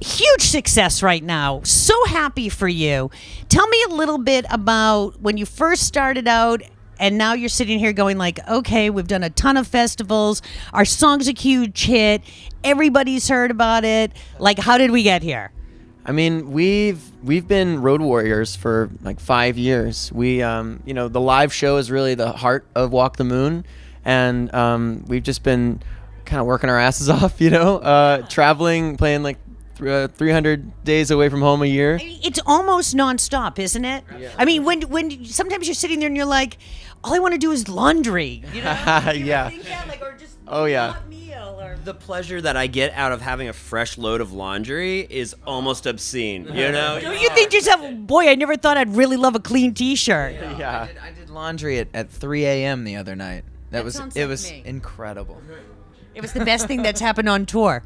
Huge success right now. So happy for you. Tell me a little bit about when you first started out and now you're sitting here going like, okay, we've done a ton of festivals. Our song's a huge hit. Everybody's heard about it. Like, how did we get here? I mean, we've been road warriors for like 5 years. We, the live show is really the heart of Walk the Moon. And we've just been kind of working our asses off, traveling, playing like 300 days away from home a year. It's almost nonstop, isn't it? Yeah. I mean, when sometimes you're sitting there and you're like, all I want to do is laundry. Yeah. Think that? Like, or just hot meal, or the pleasure that I get out of having a fresh load of laundry is almost obscene. Don't you think to yourself, boy, I never thought I'd really love a clean T-shirt. Yeah. I did laundry at 3 a.m. the other night. It was me. incredible. It was the best thing that's happened on tour.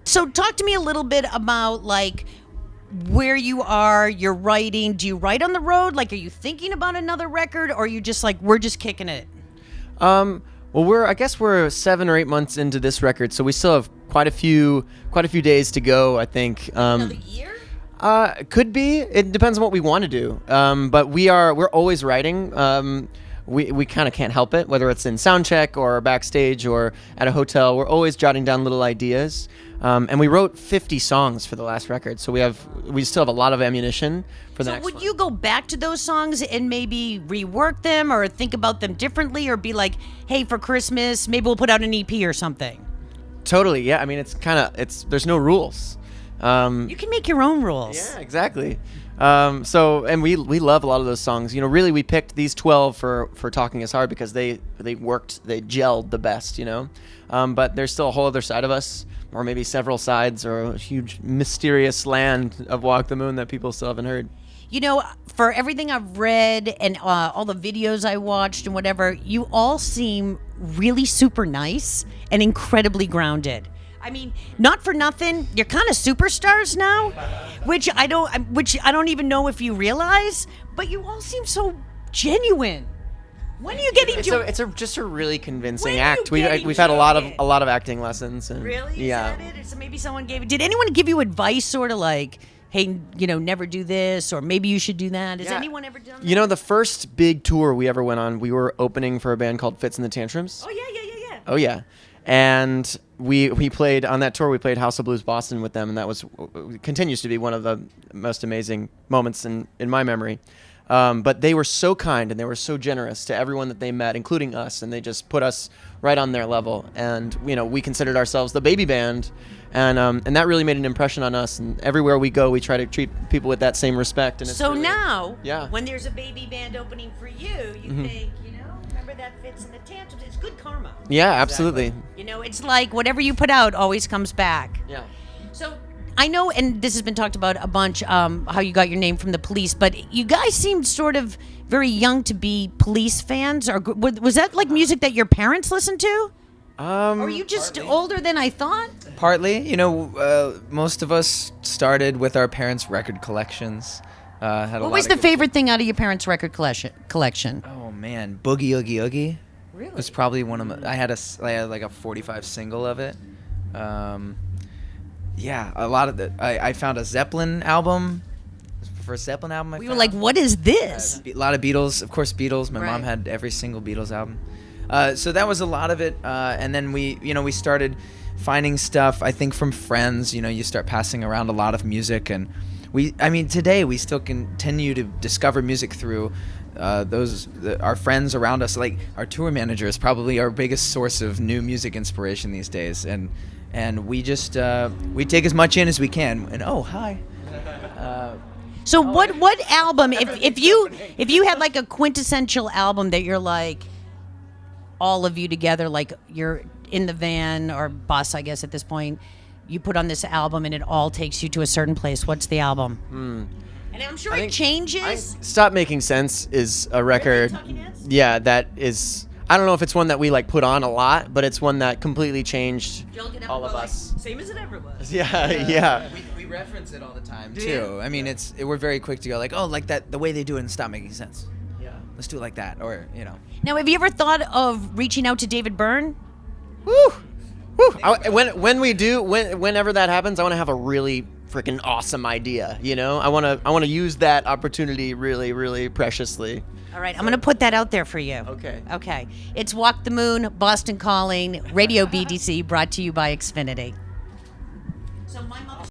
So talk to me a little bit about like where you are, your writing. Do you write on the road? Like, are you thinking about another record, or are you just like, we're just kicking it? Well, I guess we're 7 or 8 months into this record, so we still have quite a few days to go, I think. Another year? Could be. It depends on what we want to do. But we're always writing. We kind of can't help it, whether it's in sound check or backstage or at a hotel. We're always jotting down little ideas. And we wrote 50 songs for the last record, so we still have a lot of ammunition for the next one. So would you go back to those songs and maybe rework them or think about them differently, or be like, hey, for Christmas, maybe we'll put out an EP or something? Totally, yeah. I mean, there's no rules. You can make your own rules. Yeah, exactly. And we love a lot of those songs. Really we picked these 12 for Talking Is Hard because they worked, they gelled the best, but there's still a whole other side of us, or maybe several sides, or a huge mysterious land of Walk the Moon that people still haven't heard. For everything I've read and all the videos I watched and whatever, you all seem really super nice and incredibly grounded. I mean, not for nothing, you're kind of superstars now, which I don't even know if you realize, but you all seem so genuine. When are you getting to? It's just a really convincing When act. are you getting We've had a lot to of acting lessons. And, Really? Yeah. Is that it? Or so maybe someone did anyone give you advice, sort of like, hey, never do this, or maybe you should do that? Has anyone ever done that? The first big tour we ever went on, we were opening for a band called Fits and the Tantrums. Oh yeah. Oh yeah. And we played on that tour. We played House of Blues Boston with them, and that continues to be one of the most amazing moments in my memory. But they were so kind and they were so generous to everyone that they met, including us, and they just put us right on their level. And we considered ourselves the baby band, and that really made an impression on us. And everywhere we go, we try to treat people with that same respect. And it's so really, now, yeah. When there's a baby band opening for you, you think, remember that Fits in the Tantrums? It's good karma. Yeah, absolutely. Exactly. It's like whatever you put out always comes back. Yeah. So I know, and this has been talked about a bunch, how you got your name from the Police, but you guys seemed sort of very young to be Police fans. Or was that like music that your parents listened to? Or are you just partly older than I thought? Partly. Most of us started with our parents' record collections. What was the favorite thing out of your parents' record collection? Oh man, Boogie Oogie Oogie. Really? It was probably one of my. I had like a 45 single of it. Yeah, a lot of the. I found a Zeppelin album. It was the first Zeppelin album I found. We were like, what is this? A lot of Beatles, of course, Beatles. My mom Right. had every single Beatles album. So that was a lot of it. And then we started finding stuff, I think, from friends. You start passing around a lot of music, and today we still continue to discover music through our friends around us. Like our tour manager is probably our biggest source of new music inspiration these days, and we just we take as much in as we can. And oh, hi. So what album, if you had like a quintessential album that you're like, all of you together, like you're in the van or bus, I guess at this point, you put on this album and it all takes you to a certain place, what's the album? And I'm sure it changes. Stop Making Sense is a record. Yeah, that is. I don't know if it's one that we like put on a lot, but it's one that completely changed all of us. Same as it ever was. Yeah. We reference it all the time Do too. you? I mean, we're very quick to go like, oh, like that, the way they do it in Stop Making Sense. Yeah. Let's do it like that, or Now, have you ever thought of reaching out to David Byrne? Woo! Whenever that happens, I want to have a really freaking awesome idea. You know, I want to use that opportunity really, really preciously. All right, I'm going to put that out there for you. Okay. Okay. It's Walk the Moon, Boston Calling, Radio BDC, brought to you by Xfinity. So my mother